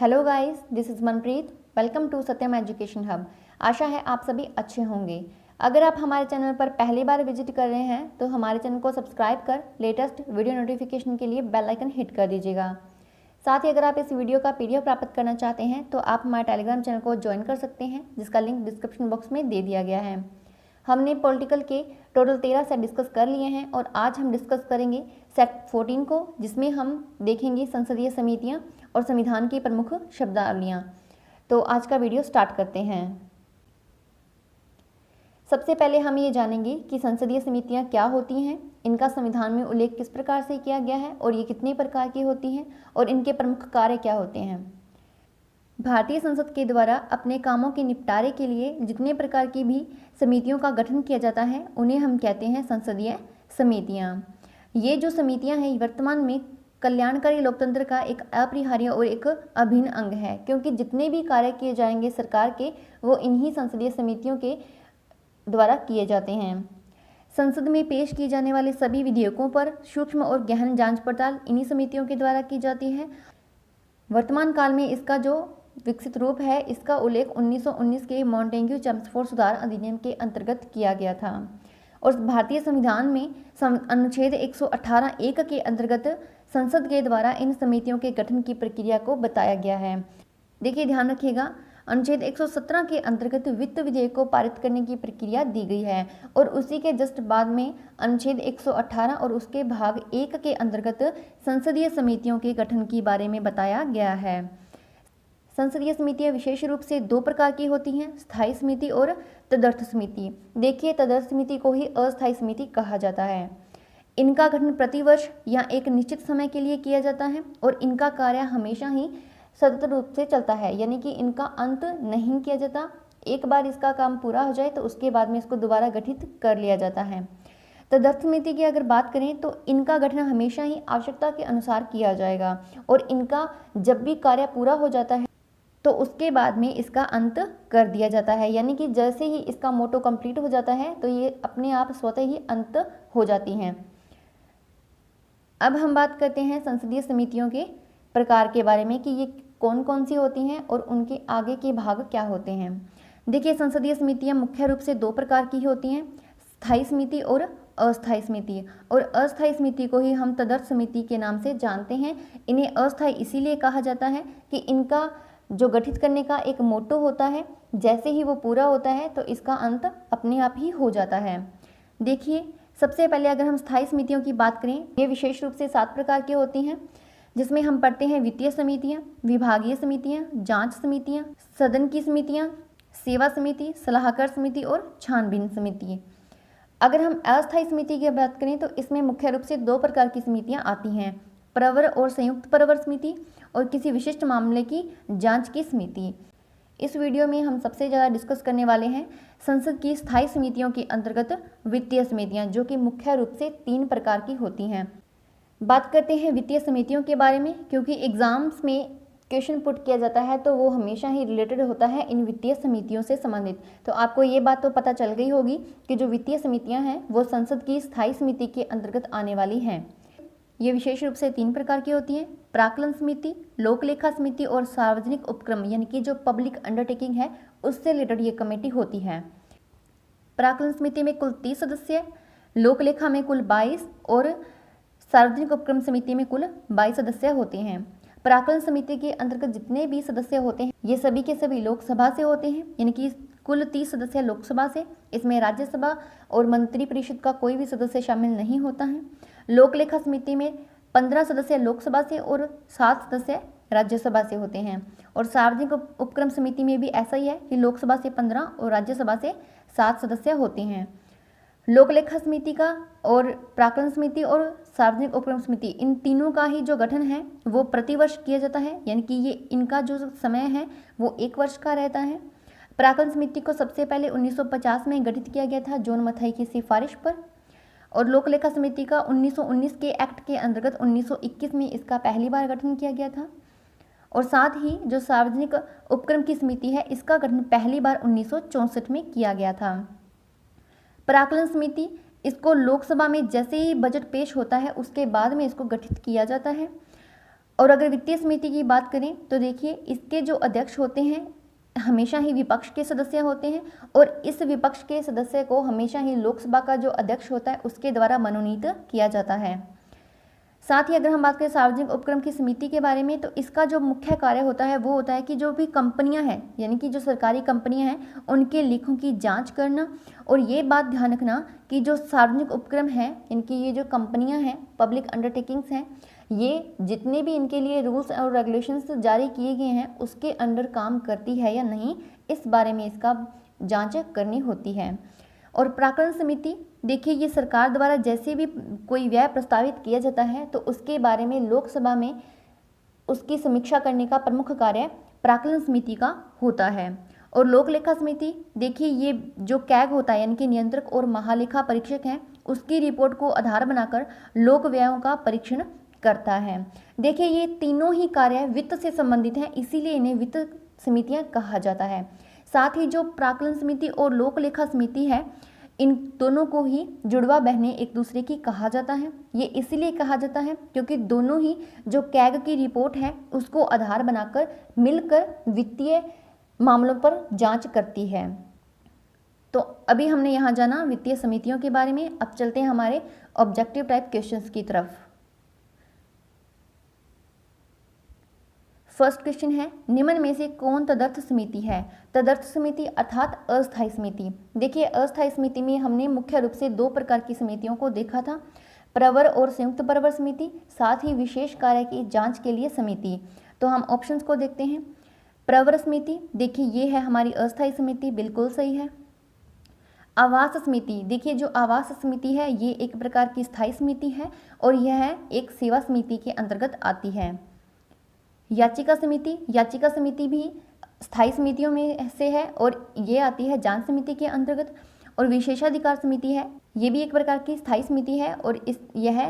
Hello guys, this is Manpreet. Welcome to Satyam education hub. आशा है आप सभी अच्छे होंगे। अगर आप हमारे चैनल पर पहली बार विजिट कर रहे हैं तो हमारे चैनल को सब्सक्राइब कर लेटेस्ट वीडियो नोटिफिकेशन के लिए बेल आइकन हिट कर दीजिएगा। साथ ही अगर आप इस वीडियो का पीडीएफ प्राप्त करना चाहते हैं तो आप हमारे टेलीग्राम चैनल को ज्वाइन कर सकते हैं, जिसका लिंक डिस्क्रिप्शन बॉक्स में दे दिया गया है। हमने पॉलिटिकल के टोटल 13 सेट डिस्कस कर लिए हैं और आज हम डिस्कस करेंगे सेट 14 को, जिसमें हम देखेंगे संसदीय समितियां और संविधान की प्रमुख शब्दावलियां। तो आज का वीडियो स्टार्ट करते हैं। सबसे पहले हम ये जानेंगे कि संसदीय समितियां क्या होती हैं, इनका संविधान में उल्लेख किस प्रकार से किया गया है और ये कितने प्रकार की होती हैं और इनके प्रमुख कार्य क्या होते हैं। भारतीय संसद के द्वारा अपने कामों के निपटारे के लिए जितने प्रकार की भी समितियों का गठन किया जाता है उन्हें हम कहते हैं संसदीय समितियां। ये जो समितियां हैं वर्तमान में कल्याणकारी लोकतंत्र का एक अपरिहार्य और एक अभिन्न अंग है, क्योंकि जितने भी कार्य किए जाएंगे सरकार के वो इन्हीं संसदीय समितियों के द्वारा किए जाते हैं। संसद में पेश किए जाने वाले सभी विधेयकों पर सूक्ष्म और गहन जांच पड़ताल इन्हीं समितियों के द्वारा की जाती है। वर्तमान काल में इसका जो विकसित रूप है, इसका उल्लेख 1919 के मॉन्टेग्यू चेम्सफोर्ड सुधार अधिनियम के अंतर्गत किया गया था और भारतीय संविधान में अनुच्छेद 118(1) के अंतर्गत संसद के द्वारा इन समितियों के गठन की प्रक्रिया को बताया गया है। देखिए, ध्यान रखिएगा, अनुच्छेद 117 के अंतर्गत वित्त विधेयक को पारित करने की प्रक्रिया दी गई है और उसी के जस्ट बाद में अनुच्छेद 118 और उसके भाग 1 के अंतर्गत संसदीय समितियों के गठन के बारे में बताया गया है। संसदीय समितियां विशेष रूप से दो प्रकार की होती हैं, स्थायी समिति और तदर्थ समिति। देखिए, तदर्थ समिति को ही अस्थायी समिति कहा जाता है। इनका गठन प्रतिवर्ष या एक निश्चित समय के लिए किया जाता है और इनका कार्य हमेशा ही सतत रूप से चलता है, यानी कि इनका अंत नहीं किया जाता। एक बार इसका काम पूरा हो जाए तो उसके बाद में इसको दोबारा गठित कर लिया जाता है। तदर्थ समिति की अगर बात करें तो इनका गठन हमेशा ही आवश्यकता के अनुसार किया जाएगा और इनका जब भी कार्य पूरा हो जाता है तो उसके बाद में इसका अंत कर दिया जाता है, यानी कि जैसे ही इसका मोटो कंप्लीट हो जाता है तो ये अपने आप स्वतः ही अंत हो जाती हैं। अब हम बात करते हैं संसदीय समितियों के प्रकार के बारे में कि ये कौन कौन सी होती हैं और उनके आगे के भाग क्या होते हैं। देखिए, संसदीय समितियां मुख्य रूप से दो प्रकार की होती हैं, स्थायी समिति और अस्थायी समिति। और अस्थायी समिति को ही हम तदर्थ समिति के नाम से जानते हैं। इन्हें अस्थायी इसीलिए कहा जाता है कि इनका जो गठित करने का एक मोटो होता है, जैसे ही वो पूरा होता है तो इसका अंत अपने आप ही हो जाता है। देखिए, सबसे पहले अगर हम स्थायी समितियों की बात करें, ये विशेष रूप से 7 प्रकार की होती हैं, जिसमें हम पढ़ते हैं वित्तीय समितियां, विभागीय समितियां, जांच समितियां, सदन की समितियां, सेवा समिति, सलाहकार समिति और छानबीन समिति। अगर हम अस्थायी समिति की बात करें तो इसमें मुख्य रूप से 2 प्रकार की समितियां आती हैं, प्रवर और संयुक्त प्रवर समिति और किसी विशिष्ट मामले की जांच की समिति। इस वीडियो में हम सबसे ज़्यादा डिस्कस करने वाले हैं संसद की स्थायी समितियों के अंतर्गत वित्तीय समितियां, जो कि मुख्य रूप से 3 प्रकार की होती हैं। बात करते हैं वित्तीय समितियों के बारे में, क्योंकि एग्जाम्स में क्वेश्चन पुट किया जाता है तो वो हमेशा ही रिलेटेड होता है इन वित्तीय समितियों से संबंधित। तो आपको ये बात तो पता चल गई होगी कि जो वित्तीय समितियां हैं वो संसद की स्थायी समिति के अंतर्गत आने वाली हैं। ये विशेष रूप से 3 प्रकार की होती हैं, प्राक्कलन समिति, लोक लेखा समिति और सार्वजनिक उपक्रम, यानी कि जो पब्लिक अंडरटेकिंग है उससे रिलेटेड ये कमेटी होती है। प्राक्कलन समिति में कुल 30 सदस्य, लोक लेखा में कुल 22 और सार्वजनिक उपक्रम समिति में कुल 22 सदस्य होते हैं। प्राक्कलन समिति के अंतर्गत जितने भी सदस्य होते हैं ये सभी के सभी लोकसभा से होते हैं, यानी कि कुल 30 सदस्य लोकसभा से। इसमें राज्यसभा और मंत्रिपरिषद का कोई भी सदस्य शामिल नहीं होता है। लोक लेखा समिति में 15 सदस्य लोकसभा से और 7 सदस्य राज्यसभा से होते हैं। और सार्वजनिक उपक्रम समिति में भी ऐसा ही है कि लोकसभा से 15 और राज्यसभा से 7 सदस्य होते हैं। लोक लेखा समिति का और प्राक्कलन समिति और सार्वजनिक उपक्रम समिति, इन तीनों का ही जो गठन है वो प्रतिवर्ष किया जाता है, यानी कि ये इनका जो समय है वो 1 वर्ष का रहता है। प्राक्कलन समिति को सबसे पहले 1950 में गठित किया गया था जॉन मथाई की सिफारिश पर, और लोक लेखा समिति का 1919 के एक्ट के अंतर्गत 1921 में इसका पहली बार गठन किया गया था। और साथ ही जो सार्वजनिक उपक्रम की समिति है इसका गठन पहली बार 1964 में किया गया था। प्राक्कलन समिति, इसको लोकसभा में जैसे ही बजट पेश होता है उसके बाद में इसको गठित किया जाता है और अगर वित्तीय समिति की बात करें तो देखिए इसके जो अध्यक्ष होते हैं हमेशा ही विपक्ष के सदस्य होते हैं और इस विपक्ष के सदस्य को हमेशा ही लोकसभा का जो अध्यक्ष होता है उसके द्वारा मनोनीत किया जाता है। साथ ही अगर हम बात करें सार्वजनिक उपक्रम की समिति के बारे में तो इसका जो मुख्य कार्य होता है वो होता है कि जो भी कंपनियां हैं यानी कि जो सरकारी कंपनियां हैं उनके लेखों की जांच करना। और ये बात ध्यान रखना कि जो सार्वजनिक उपक्रम है इनकी ये जो कंपनियां हैं पब्लिक अंडरटेकिंग्स हैं ये जितने भी इनके लिए रूल्स और रेगुलेशंस जारी किए गए हैं उसके अंडर काम करती है या नहीं, इस बारे में इसका जांच करनी होती है। और प्राक्कलन समिति देखिए ये सरकार द्वारा जैसे भी कोई व्यय प्रस्तावित किया जाता है तो उसके बारे में लोकसभा में उसकी समीक्षा करने का प्रमुख कार्य प्राक्कलन समिति का होता है। और लोक लेखा समिति देखिए ये जो कैग होता है यानी कि नियंत्रक और महालेखा परीक्षक हैं उसकी रिपोर्ट को आधार बनाकर लोक व्ययों का परीक्षण करता है। देखिए ये तीनों ही कार्य वित्त से संबंधित हैं इसीलिए इन्हें वित्त समितियां कहा जाता है। साथ ही जो प्राक्कलन समिति और लोक लेखा समिति है इन दोनों को ही जुड़वा बहनें एक दूसरे की कहा जाता है। ये इसलिए कहा जाता है क्योंकि दोनों ही जो कैग की रिपोर्ट है उसको आधार बनाकर मिलकर वित्तीय मामलों पर जांच करती है। तो अभी हमने यहाँ जाना वित्तीय समितियों के बारे में। अब चलते हैं हमारे ऑब्जेक्टिव टाइप क्वेश्चंस की तरफ। फर्स्ट क्वेश्चन है निम्न में से कौन तदर्थ समिति है। तदर्थ समिति अर्थात अस्थायी समिति। देखिए अस्थायी समिति में हमने मुख्य रूप से दो प्रकार की समितियों को देखा था, प्रवर और संयुक्त प्रवर समिति, साथ ही विशेष कार्य की जांच के लिए समिति। तो हम ऑप्शंस को देखते हैं। प्रवर समिति देखिए ये है हमारी अस्थायी समिति, बिल्कुल सही है। आवास समिति देखिए जो आवास समिति है ये एक प्रकार की स्थायी समिति है और यह एक सेवा समिति के अंतर्गत आती है। याचिका समिति भी स्थायी समितियों में से है और ये आती है जांच समिति के अंतर्गत। और विशेषाधिकार समिति है ये भी एक प्रकार की स्थायी समिति है और यह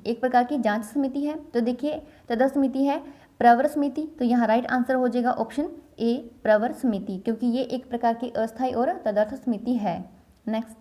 एक प्रकार की जांच समिति है। तो देखिए तदर्थ समिति है प्रवर समिति, तो यहाँ राइट आंसर हो जाएगा ऑप्शन ए प्रवर समिति, क्योंकि ये एक प्रकार की अस्थायी और तदर्थ समिति है। नेक्स्ट,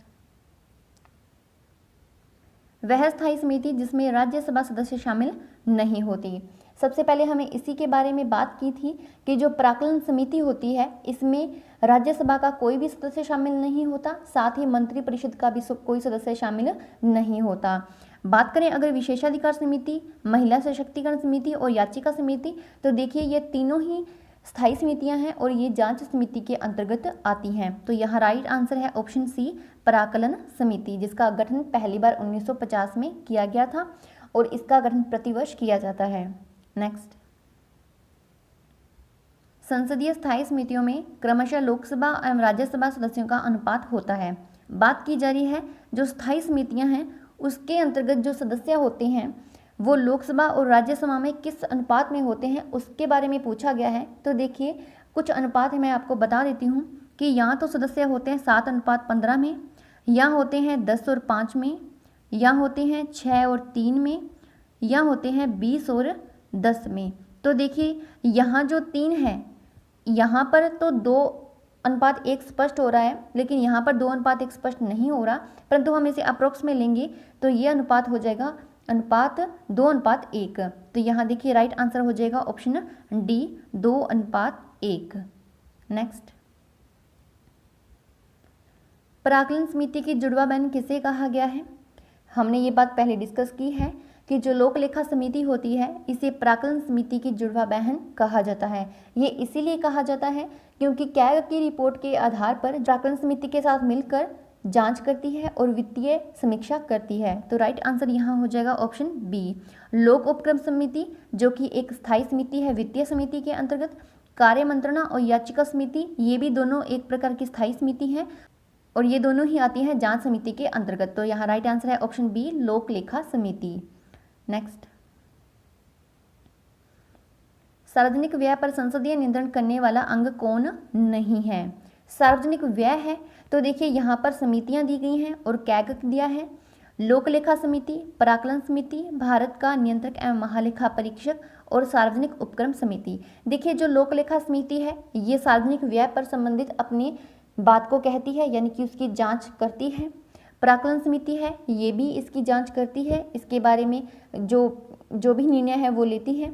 वह स्थायी समिति जिसमें राज्यसभा सदस्य शामिल नहीं होती। सबसे पहले हमें इसी के बारे में बात की थी कि जो प्राक्कलन समिति होती है इसमें राज्यसभा का कोई भी सदस्य शामिल नहीं होता, साथ ही मंत्री परिषद का भी कोई सदस्य शामिल नहीं होता। बात करें अगर विशेषाधिकार समिति, महिला सशक्तिकरण समिति और याचिका समिति, तो देखिए ये तीनों ही स्थायी समितियां हैं और ये जांच समिति के अंतर्गत आती हैं। तो यहाँ राइट आंसर है ऑप्शन सी प्राक्कलन समिति, जिसका गठन पहली बार 1950 में किया गया था और इसका गठन प्रतिवर्ष किया जाता है। नेक्स्ट, संसदीय स्थायी समितियों में क्रमशः लोकसभा एवं राज्यसभा सदस्यों का अनुपात होता है। बात की जा रही है जो स्थायी समितियां हैं उसके अंतर्गत जो सदस्य होते हैं वो लोकसभा और राज्यसभा में किस अनुपात में होते हैं उसके बारे में पूछा गया है। तो देखिए कुछ अनुपात मैं आपको बता देती हूँ कि यहाँ तो सदस्य होते हैं 7:15 में, यहाँ होते हैं 10 और 5 में, यहाँ होते हैं 6 और 3 में, यहाँ होते हैं 20 और 10 में। तो देखिए यहाँ जो 3 है यहाँ पर तो 2:1 स्पष्ट हो रहा है, लेकिन यहाँ पर 2:1 स्पष्ट नहीं हो रहा, परंतु हम इसे अप्रोक्स में लेंगे तो ये अनुपात हो जाएगा अनुपात 2:1। तो यहाँ देखिए राइट आंसर हो जाएगा ऑप्शन डी 2:1। नेक्स्ट, प्राक्कलन समिति की जुड़वा बहन किसे कहा गया है। हमने ये बात पहले डिस्कस की है कि जो लोक लेखा समिति होती है इसे प्राक्कलन समिति की जुड़वा बहन कहा जाता है। ये इसीलिए कहा जाता है क्योंकि कैग की रिपोर्ट के आधार पर प्राक्कलन समिति के साथ मिलकर जांच करती है और वित्तीय समीक्षा करती है। तो राइट आंसर यहाँ हो जाएगा ऑप्शन बी। लोक उपक्रम समिति जो कि एक स्थायी समिति है वित्तीय समिति के अंतर्गत, कार्य मंत्रणा और याचिका समिति ये भी दोनों एक प्रकार की स्थायी समिति हैं और ये दोनों ही आती हैं जांच समिति के अंतर्गत। तो यहाँ राइट आंसर है ऑप्शन बी लोक लेखा समिति। नेक्स्ट, सार्वजनिक व्यय पर संसदीय नियंत्रण करने वाला अंग कौन नहीं है। सार्वजनिक व्यय है तो देखिए यहाँ पर समितियां दी गई हैं और कैग दिया है। लोक लेखा समिति, प्राक्कलन समिति, भारत का नियंत्रक एवं महालेखा परीक्षक और सार्वजनिक उपक्रम समिति। देखिए जो लोक लेखा समिति है ये सार्वजनिक व्यय पर संबंधित अपनी बात को कहती है यानी कि उसकी जांच करती है। प्राक्कलन समिति है ये भी इसकी जांच करती है, इसके बारे में जो भी निर्णय है वो लेती है।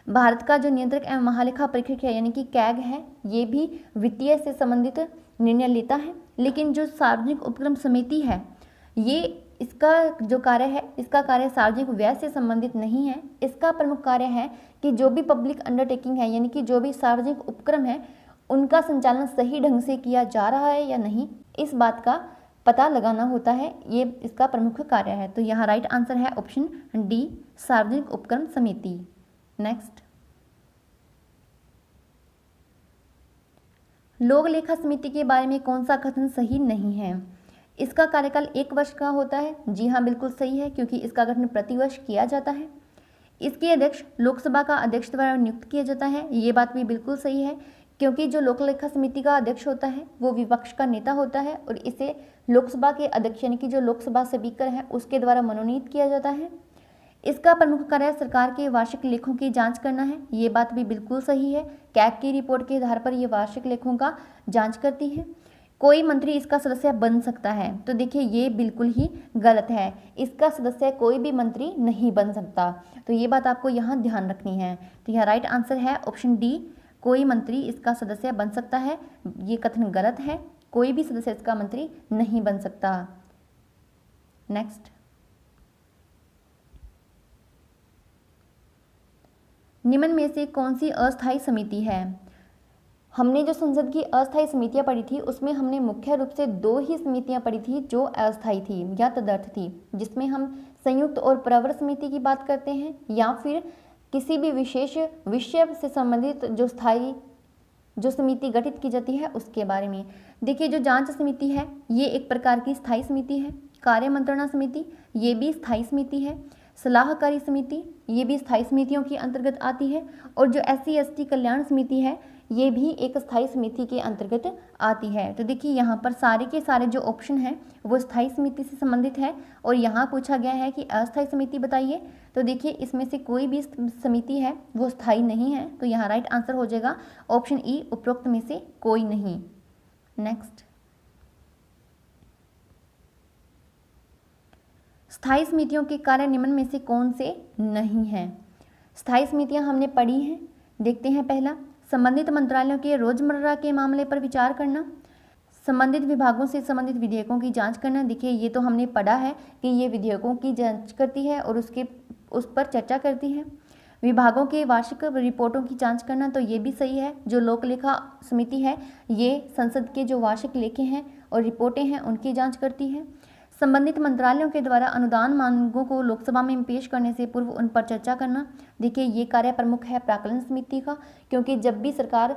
भारत का जो नियंत्रक एवं महालेखा परीक्षक है यानी कि कैग है, ये भी वित्तीय से संबंधित निर्णय लेता है। लेकिन जो सार्वजनिक उपक्रम समिति है, ये इसका जो कार्य है, इसका कार्य सार्वजनिक व्यय से संबंधित नहीं है। इसका प्रमुख कार्य है कि जो भी पब्लिक अंडरटेकिंग है यानी कि जो भी सार्वजनिक उपक्रम है, उनका संचालन सही ढंग से किया जा रहा है या नहीं, इस बात का पता लगाना होता है। ये इसका प्रमुख कार्य है। तो यहाँ राइट आंसर है ऑप्शन डी, सार्वजनिक उपक्रम समिति। नेक्स्ट, लोक लेखा समिति के बारे में कौन सा कथन सही नहीं है? इसका कार्यकाल 1 वर्ष का होता है। जी हाँ, बिल्कुल सही है, क्योंकि इसका गठन प्रतिवर्ष किया जाता है। इसके अध्यक्ष लोकसभा का अध्यक्ष द्वारा नियुक्त किया जाता है। ये बात भी बिल्कुल सही है, क्योंकि जो लोक लेखा समिति का अध्यक्ष होता है वो विपक्ष का नेता होता है और इसे लोकसभा के अध्यक्ष यानी कि जो लोकसभा स्पीकर है उसके द्वारा मनोनीत किया जाता है। इसका प्रमुख कार्य सरकार के वार्षिक लेखों की जांच करना है। ये बात भी बिल्कुल सही है। कैग की रिपोर्ट के आधार पर ये वार्षिक लेखों का जांच करती है। कोई मंत्री इसका सदस्य बन सकता है, तो देखिए ये बिल्कुल ही गलत है। इसका सदस्य कोई भी मंत्री नहीं बन सकता, तो ये बात आपको यहाँ ध्यान रखनी है। तो यहाँ राइट आंसर है ऑप्शन डी, कोई मंत्री इसका सदस्य बन सकता है। ये कथन गलत है, कोई भी सदस्य इसका मंत्री नहीं बन सकता। नेक्स्ट, निम्न में से कौन सी अस्थायी समिति है? हमने जो संसद की अस्थायी समितियां पढ़ी थी उसमें हमने मुख्य रूप से 2 ही समितियां पढ़ी थी जो अस्थायी थी या तदर्थ थी, जिसमें हम संयुक्त और प्रवर समिति की बात करते हैं या फिर किसी भी विशेष विषय से संबंधित जो समिति गठित की जाती है उसके बारे में। देखिए, जो जांच समिति है ये एक प्रकार की स्थायी समिति है। कार्य मंत्रणा समिति ये भी स्थायी समिति है। सलाहकारी समिति ये भी स्थायी समितियों के अंतर्गत आती है। और जो SC/ST कल्याण समिति है ये भी एक स्थायी समिति के अंतर्गत आती है। तो देखिए यहाँ पर सारे के सारे जो ऑप्शन हैं वो स्थायी समिति से संबंधित है। और यहाँ पूछा गया है कि अस्थायी समिति बताइए, तो देखिए इसमें से कोई भी समिति है वो स्थायी नहीं है। तो यहाँ राइट आंसर हो जाएगा ऑप्शन ई, उपरोक्त में से कोई नहीं। नेक्स्ट, स्थायी समितियों के कार्य निम्न में से कौन से नहीं हैं? स्थायी समितियां हमने पढ़ी हैं। देखते हैं पहला, संबंधित मंत्रालयों के रोजमर्रा के मामले पर विचार करना, संबंधित विभागों से संबंधित विधेयकों की जांच करना। देखिए ये तो हमने पढ़ा है कि ये विधेयकों की जांच करती है और उस पर चर्चा करती है। विभागों के वार्षिक रिपोर्टों की जांच करना, तो ये भी सही है। जो लोक लेखा समिति है ये संसद के जो वार्षिक लेखे हैं और रिपोर्टें हैं उनकी जांच करती है। संबंधित मंत्रालयों के द्वारा अनुदान मांगों को लोकसभा में पेश करने से पूर्व उन पर चर्चा करना। देखिए ये कार्य प्रमुख है प्राक्कलन समिति का, क्योंकि जब भी सरकार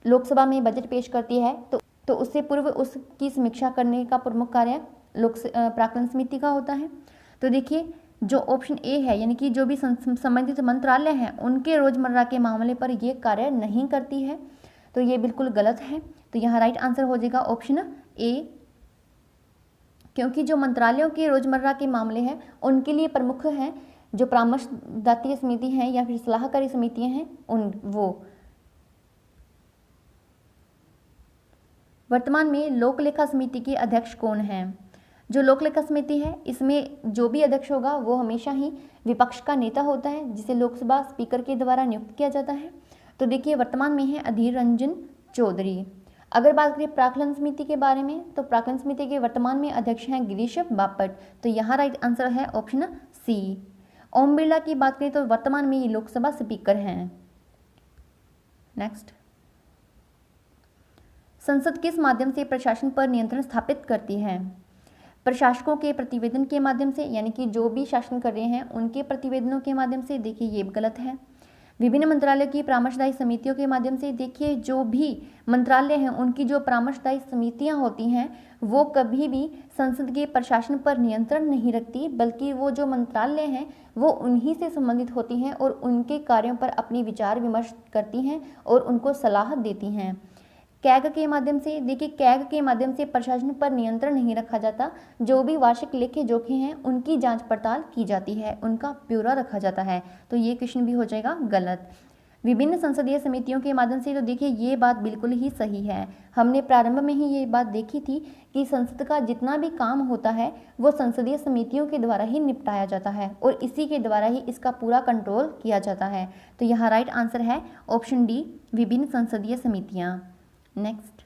लोकसभा में बजट पेश करती है तो उससे पूर्व उसकी समीक्षा करने का प्रमुख कार्य प्राक्कलन समिति का होता है। तो देखिए जो ऑप्शन ए है यानी कि जो भी संबंधित मंत्रालय हैं उनके रोजमर्रा के मामले पर ये कार्य नहीं करती है, तो ये बिल्कुल गलत है। तो यहाँ राइट आंसर हो जाएगा ऑप्शन ए, क्योंकि जो मंत्रालयों के रोजमर्रा के मामले हैं उनके लिए प्रमुख हैं जो परामर्शदात्री समिति हैं या फिर सलाहकारी समितियां हैं वो। वर्तमान में लोक लेखा समिति के अध्यक्ष कौन हैं? जो लोक लेखा समिति है इसमें जो भी अध्यक्ष होगा वो हमेशा ही विपक्ष का नेता होता है, जिसे लोकसभा स्पीकर के द्वारा नियुक्त किया जाता है। तो देखिए वर्तमान में है अधीर रंजन चौधरी। अगर बात करें प्राक्कलन समिति के बारे में, तो प्राक्कलन समिति के वर्तमान में अध्यक्ष हैं गिरीश बापट। तो यहाँ राइट आंसर है ऑप्शन सी। ओम बिरला की बात करें तो वर्तमान में ये लोकसभा स्पीकर हैं। नेक्स्ट, संसद किस माध्यम से प्रशासन पर नियंत्रण स्थापित करती है? प्रशासकों के प्रतिवेदन के माध्यम से, यानी कि जो भी शासन कर रहे हैं उनके प्रतिवेदनों के माध्यम से। देखिए ये गलत है। विभिन्न मंत्रालयों की परामर्शदायी समितियों के माध्यम से। देखिए जो भी मंत्रालय हैं उनकी जो परामर्शदायी समितियां होती हैं वो कभी भी संसद के प्रशासन पर नियंत्रण नहीं रखती, बल्कि वो जो मंत्रालय हैं वो उन्हीं से संबंधित होती हैं और उनके कार्यों पर अपनी विचार विमर्श करती हैं और उनको सलाह देती हैं। कैग के माध्यम से, देखिए कैग के माध्यम से प्रशासन पर नियंत्रण नहीं रखा जाता। जो भी वार्षिक लेखे जोखे हैं उनकी जांच पड़ताल की जाती है, उनका ब्यौरा रखा जाता है। तो ये क्वेश्चन भी हो जाएगा गलत। विभिन्न संसदीय समितियों के माध्यम से, तो देखिए ये बात बिल्कुल ही सही है। हमने प्रारंभ में ही ये बात देखी थी कि संसद का जितना भी काम होता है वो संसदीय समितियों के द्वारा ही निपटाया जाता है और इसी के द्वारा ही इसका पूरा कंट्रोल किया जाता है। तो यहाँ राइट आंसर है ऑप्शन डी, विभिन्न संसदीय समितियाँ। नेक्स्ट,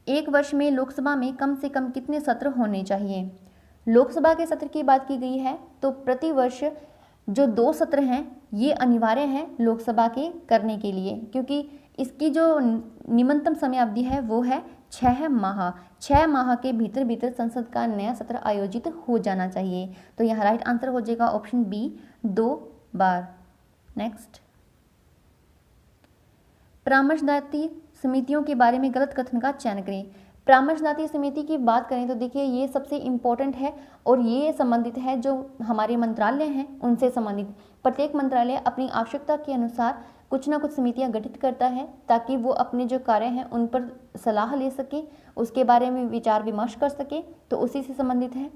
एक वर्ष में लोकसभा में कम से कम कितने सत्र होने चाहिए? लोकसभा के सत्र की बात की गई है तो प्रति वर्ष जो 2 सत्र हैं ये अनिवार्य हैं लोकसभा के करने के लिए, क्योंकि इसकी जो न्यूनतम समय अवधि है वो है 6 माह। 6 माह के भीतर भीतर संसद का नया सत्र आयोजित हो जाना चाहिए। तो यहाँ राइट आंसर हो जाएगा ऑप्शन बी, 2 बार। नेक्स्ट, परामर्शदात्री समितियों के बारे में गलत कथन का चयन करें। परामर्शदात्री समिति की बात करें तो देखिए ये सबसे इम्पोर्टेंट है और ये संबंधित है जो हमारे मंत्रालय हैं उनसे संबंधित। प्रत्येक मंत्रालय अपनी आवश्यकता के अनुसार कुछ ना कुछ समितियां गठित करता है ताकि वो अपने जो कार्य हैं उन पर सलाह ले सके, उसके बारे में विचार विमर्श कर सके, तो उसी से संबंधित है।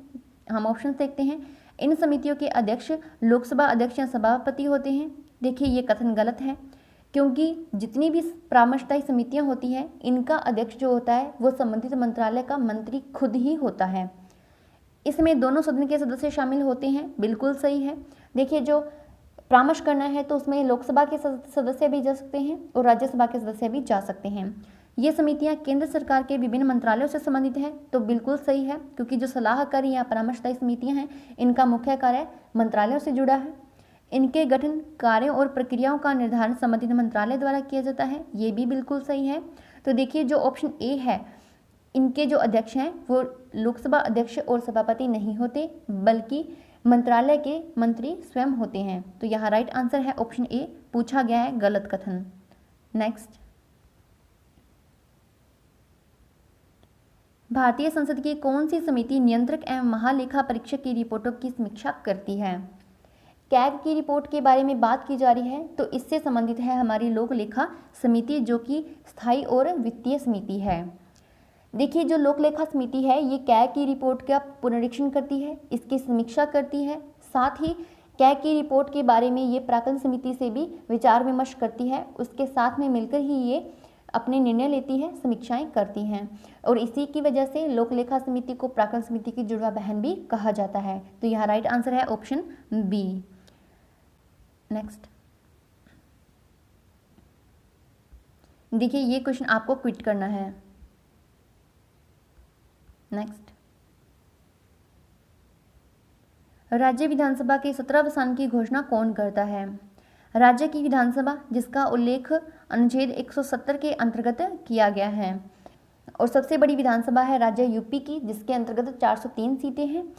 हम ऑप्शन देखते हैं। इन समितियों के अध्यक्ष लोकसभा अध्यक्ष या सभापति होते हैं। देखिए ये कथन गलत है, क्योंकि जितनी भी परामर्शदायी समितियां होती हैं इनका अध्यक्ष जो होता है वो संबंधित मंत्रालय का मंत्री खुद ही होता है। इसमें दोनों सदन के सदस्य शामिल होते हैं, बिल्कुल सही है। देखिए जो परामर्श करना है तो उसमें लोकसभा के सदस्य भी जा सकते हैं और राज्यसभा के सदस्य भी जा सकते हैं। ये समितियां केंद्र सरकार के विभिन्न मंत्रालयों से संबंधित हैं, तो बिल्कुल सही है, क्योंकि जो सलाहकारी या परामर्शदायी समितियां हैं इनका मुख्य कार्य मंत्रालयों से जुड़ा है। इनके गठन, कार्यों और प्रक्रियाओं का निर्धारण संबंधित मंत्रालय द्वारा किया जाता है, ये भी बिल्कुल सही है। तो देखिए जो ऑप्शन ए है, इनके जो अध्यक्ष हैं वो लोकसभा अध्यक्ष और सभापति नहीं होते बल्कि मंत्रालय के मंत्री स्वयं होते हैं। तो यहाँ राइट आंसर है ऑप्शन ए, पूछा गया है गलत कथन। नेक्स्ट, भारतीय संसद की कौन सी समिति नियंत्रक एवं महालेखा परीक्षक की रिपोर्टों की समीक्षा करती है? कैग की रिपोर्ट के बारे में बात की जा रही है तो इससे संबंधित है हमारी लोक लेखा समिति, जो कि स्थायी और वित्तीय समिति है। देखिए जो लोक लेखा समिति है ये कैग की रिपोर्ट का पुनरीक्षण करती है, इसकी समीक्षा करती है, साथ ही कैग की रिपोर्ट के बारे में ये प्राक्कलन समिति से भी विचार विमर्श करती है, उसके साथ में मिलकर ही ये अपने निर्णय लेती है, समीक्षाएं करती हैं, और इसी की वजह से लोक लेखा समिति को प्राक्कलन समिति की जुड़वा बहन भी कहा जाता है। तो यहाँ राइट आंसर है ऑप्शन बी। नेक्स्ट, देखिए ये क्वेश्चन आपको क्विट करना है। नेक्स्ट, राज्य विधानसभा के 17वें की घोषणा कौन करता है? राज्य की विधानसभा जिसका उल्लेख अनुच्छेद 170 के अंतर्गत किया गया है, और सबसे बड़ी विधानसभा है राज्य यूपी की जिसके अंतर्गत 403 सीटें हैं।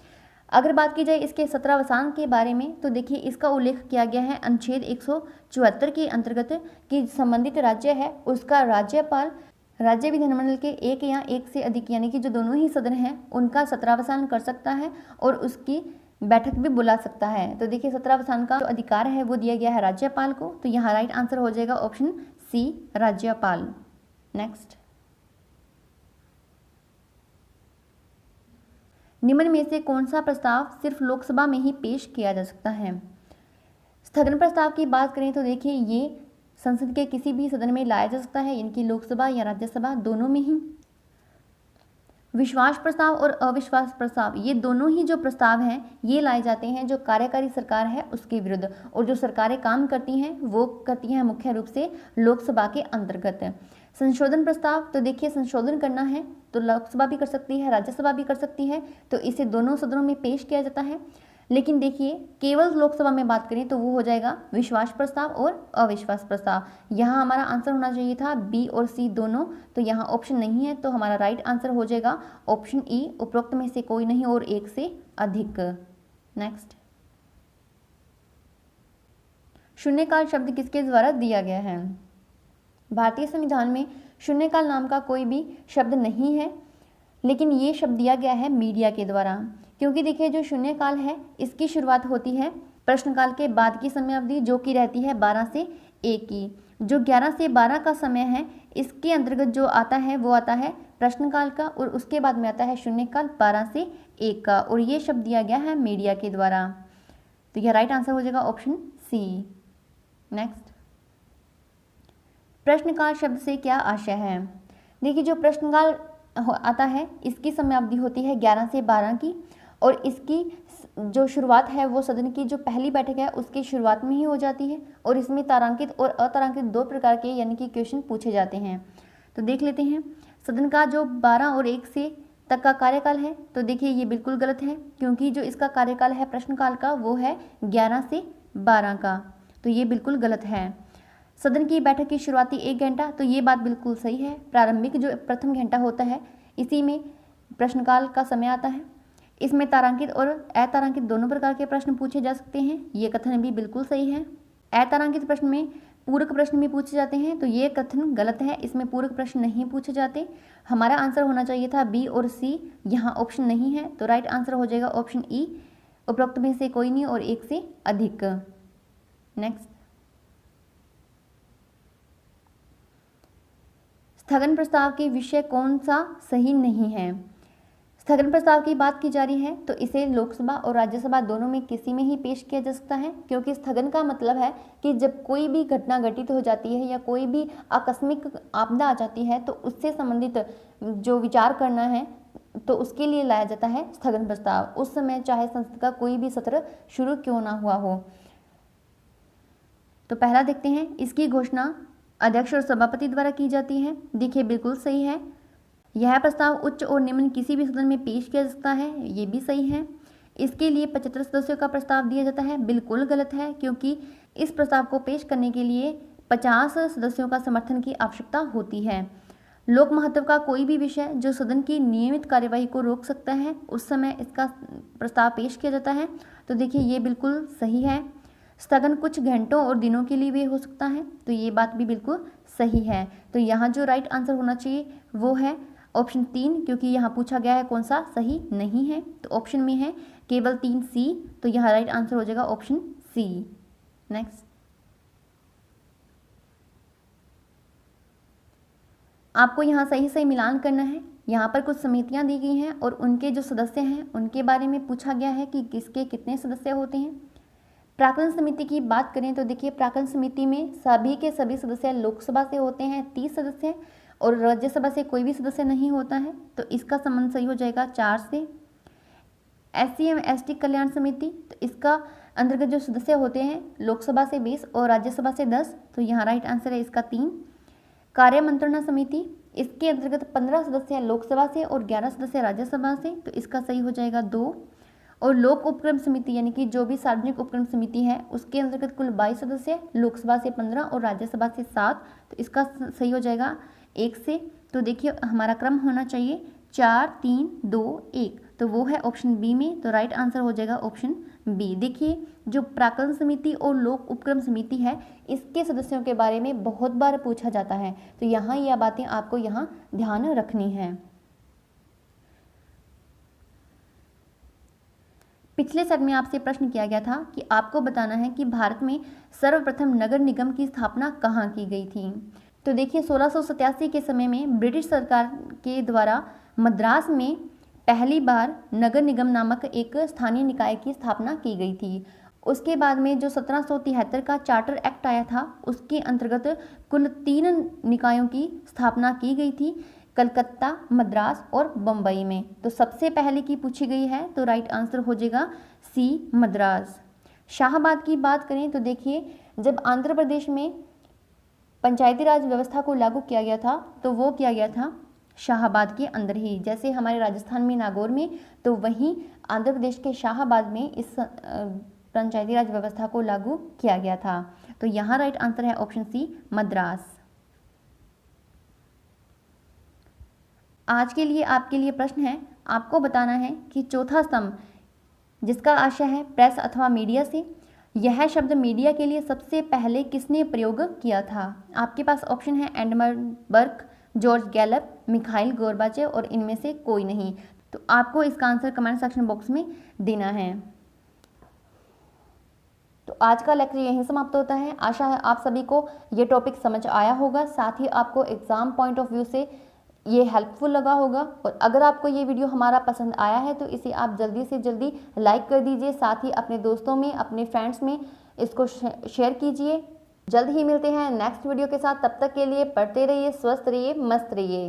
अगर बात की जाए इसके 17वें के बारे में तो देखिए इसका उल्लेख किया गया है अनुच्छेद 174 के अंतर्गत कि संबंधित राज्य है उसका राज्यपाल राज्य विधानमंडल के एक या एक से अधिक यानी कि जो दोनों ही सदन हैं उनका 17वां कर सकता है और उसकी बैठक भी बुला सकता है। तो देखिए 17वां का जो अधिकार है वो दिया गया है राज्यपाल को। तो यहाँ राइट आंसर हो जाएगा ऑप्शन सी, राज्यपाल। नेक्स्ट, निम्न में से कौन सा प्रस्ताव सिर्फ लोकसभा में ही पेश किया जा सकता है? स्थगन प्रस्ताव की बात करें तो देखिए ये संसद के किसी भी सदन में लाया जा सकता है, इनकी लोकसभा या राज्यसभा दोनों में ही। विश्वास प्रस्ताव और अविश्वास प्रस्ताव ये दोनों ही जो प्रस्ताव हैं ये लाए जाते हैं जो कार्यकारी सरकार है उसके विरुद्ध, और जो सरकारें काम करती हैं वो करती हैं मुख्य रूप से लोकसभा के अंतर्गत। संशोधन प्रस्ताव तो देखिए संशोधन करना है तो लोकसभा भी कर सकती है, राज्यसभा भी कर सकती है, तो इसे दोनों सदनों में पेश किया जाता है। लेकिन देखिए केवल लोकसभा में बात करें तो वो हो जाएगा विश्वास प्रस्ताव और अविश्वास प्रस्ताव। यहाँ हमारा आंसर होना चाहिए था बी और सी दोनों, तो यहाँ ऑप्शन नहीं है, तो हमारा राइट आंसर हो जाएगा ऑप्शन ई, उपरोक्त में से कोई नहीं और एक से अधिक। नेक्स्ट, शून्यकाल शब्द किसके द्वारा दिया गया है? भारतीय संविधान में शून्यकाल नाम का कोई भी शब्द नहीं है, लेकिन ये शब्द दिया गया है मीडिया के द्वारा, क्योंकि देखिए जो शून्यकाल है इसकी शुरुआत होती है प्रश्नकाल के बाद की समय अवधि जो कि रहती है 12 से 1 की। जो 11 से 12 का समय है इसके अंतर्गत जो आता है वो आता है प्रश्नकाल का, और उसके बाद में आता है शून्यकाल 12 से 1 का, और ये शब्द दिया गया है मीडिया के द्वारा। तो यह राइट आंसर हो जाएगा ऑप्शन सी। नेक्स्ट, प्रश्नकाल शब्द से क्या आशय है? देखिए, जो प्रश्नकाल आता है इसकी समयावधि होती है 11 से 12 की, और इसकी जो शुरुआत है वो सदन की जो पहली बैठक है उसकी शुरुआत में ही हो जाती है, और इसमें तारांकित और अतारांकित दो प्रकार के यानी कि क्वेश्चन पूछे जाते हैं। तो देख लेते हैं, सदन का जो 12 और 1 से तक का कार्यकाल है, तो देखिए ये बिल्कुल गलत है, क्योंकि जो इसका कार्यकाल है प्रश्नकाल का वो है 11 से 12 का, तो ये बिल्कुल गलत है। सदन की बैठक की शुरुआती 1 घंटा, तो ये बात बिल्कुल सही है। प्रारंभिक जो प्रथम घंटा होता है इसी में प्रश्नकाल का समय आता है। इसमें तारांकित और अतारांकित दोनों प्रकार के प्रश्न पूछे जा सकते हैं, ये कथन भी बिल्कुल सही है। अतारांकित प्रश्न में पूरक प्रश्न भी पूछे जाते हैं, तो ये कथन गलत है, इसमें पूरक प्रश्न नहीं पूछे जाते। हमारा आंसर होना चाहिए था बी और सी, यहाँ ऑप्शन नहीं है, तो राइट आंसर हो जाएगा ऑप्शन ई, उपरोक्त में से कोई नहीं और 1 से अधिक। नेक्स्ट, स्थगन प्रस्ताव के विषय कौन सा सही नहीं है? स्थगन प्रस्ताव की बात की जा रही है तो इसे लोकसभा और राज्यसभा दोनों में किसी में ही पेश किया जा सकता है, क्योंकि स्थगन का मतलब है कि जब कोई भी घटना घटित हो जाती है या कोई भी आकस्मिक आपदा आ जाती है तो उससे संबंधित जो विचार करना है तो उसके लिए लाया जाता है स्थगन प्रस्ताव, उस समय चाहे संसद का कोई भी सत्र शुरू क्यों ना हुआ हो। तो पहला देखते हैं, इसकी घोषणा अध्यक्ष और सभापति द्वारा की जाती है। देखिए बिल्कुल सही है। यह प्रस्ताव उच्च और निम्न किसी भी सदन में पेश किया जा सकता है, ये भी सही है। इसके लिए 75 सदस्यों का प्रस्ताव दिया जाता है, बिल्कुल गलत है, क्योंकि इस प्रस्ताव को पेश करने के लिए 50 सदस्यों का समर्थन की आवश्यकता होती है। लोक महत्व का कोई भी विषय जो सदन की नियमित कार्यवाही को रोक सकता है उस समय इसका प्रस्ताव पेश किया जाता है, तो देखिए ये बिल्कुल सही है। स्थगन कुछ घंटों और दिनों के लिए भी हो सकता है, तो ये बात भी बिल्कुल सही है। तो यहाँ जो राइट आंसर होना चाहिए वो है ऑप्शन 3, क्योंकि यहाँ पूछा गया है कौन सा सही नहीं है, तो ऑप्शन में है केवल 3 सी, तो यहाँ राइट आंसर हो जाएगा ऑप्शन सी। नेक्स्ट, आपको यहाँ सही सही मिलान करना है। यहाँ पर कुछ समितियाँ दी गई हैं और उनके जो सदस्य हैं उनके बारे में पूछा गया है कि किसके कितने सदस्य होते हैं। प्राक्कलन समिति की बात करें तो देखिए प्राक्कलन समिति में सभी के सभी सदस्य लोकसभा से होते हैं 30 सदस्य, और राज्यसभा से कोई भी सदस्य नहीं होता है, तो इसका संबंध सही हो जाएगा 4 से। SC एवं ST कल्याण समिति, तो इसका अंतर्गत जो सदस्य होते हैं लोकसभा से 20 और राज्यसभा से 10, तो यहाँ राइट आंसर है इसका 3। कार्य मंत्रणा समिति, इसके अंतर्गत 15 सदस्य लोकसभा से और 11 सदस्य राज्यसभा से, तो इसका सही हो जाएगा 2। और लोक उपक्रम समिति यानी कि जो भी सार्वजनिक उपक्रम समिति है उसके अंतर्गत कुल 22 सदस्य, लोकसभा से 15 और राज्यसभा से 7, तो इसका सही हो जाएगा 1 से। तो देखिए हमारा क्रम होना चाहिए 4 3 2 1, तो वो है ऑप्शन बी में, तो राइट आंसर हो जाएगा ऑप्शन बी। देखिए जो प्राक्कलन समिति और लोक उपक्रम समिति है इसके सदस्यों के बारे में बहुत बार पूछा जाता है, तो यहाँ यह बातें आपको यहाँ ध्यान रखनी है। पिछले सेट में आपसे प्रश्न किया गया था कि आपको बताना है कि भारत में सर्वप्रथम नगर निगम की स्थापना कहाँ की गई थी। तो देखिए 1687 के समय में ब्रिटिश सरकार के द्वारा मद्रास में पहली बार नगर निगम नामक एक स्थानीय निकाय की स्थापना की गई थी। उसके बाद में जो 1773 का चार्टर एक्ट आया था उसके अंतर्गत कुल 3 निकायों की स्थापना की गई थी, कलकत्ता, मद्रास और बम्बई में। तो सबसे पहले की पूछी गई है, तो राइट आंसर हो जाएगा सी मद्रास। शाहबाद की बात करें तो देखिए जब आंध्र प्रदेश में पंचायती राज व्यवस्था को लागू किया गया था तो वो किया गया था शाहबाद के अंदर ही, जैसे हमारे राजस्थान में नागौर में, तो वहीं आंध्र प्रदेश के शाहबाद में इस पंचायती राज व्यवस्था को लागू किया गया था। तो यहाँ राइट आंसर है ऑप्शन सी मद्रास। आज के लिए आपके लिए प्रश्न है, आपको बताना है कि चौथा स्तंभ जिसका आशय है प्रेस अथवा मीडिया से, यह शब्द मीडिया के लिए सबसे पहले किसने प्रयोग किया था। आपके पास ऑप्शन है Edmund Burke, George Gallup, Mikhail Gorbachev और इनमें से कोई नहीं। तो आपको इसका आंसर कमेंट सेक्शन बॉक्स में देना है। तो आज का लेक्चर यहीं समाप्त होता है। आशा है आप सभी को ये टॉपिक समझ आया होगा, साथ ही आपको एग्जाम पॉइंट ऑफ व्यू से ये हेल्पफुल लगा होगा। और अगर आपको ये वीडियो हमारा पसंद आया है तो इसे आप जल्दी से जल्दी लाइक कर दीजिए, साथ ही अपने दोस्तों में, अपने फ्रेंड्स में इसको शेयर कीजिए। जल्द ही मिलते हैं नेक्स्ट वीडियो के साथ। तब तक के लिए पढ़ते रहिए, स्वस्थ रहिए, मस्त रहिए।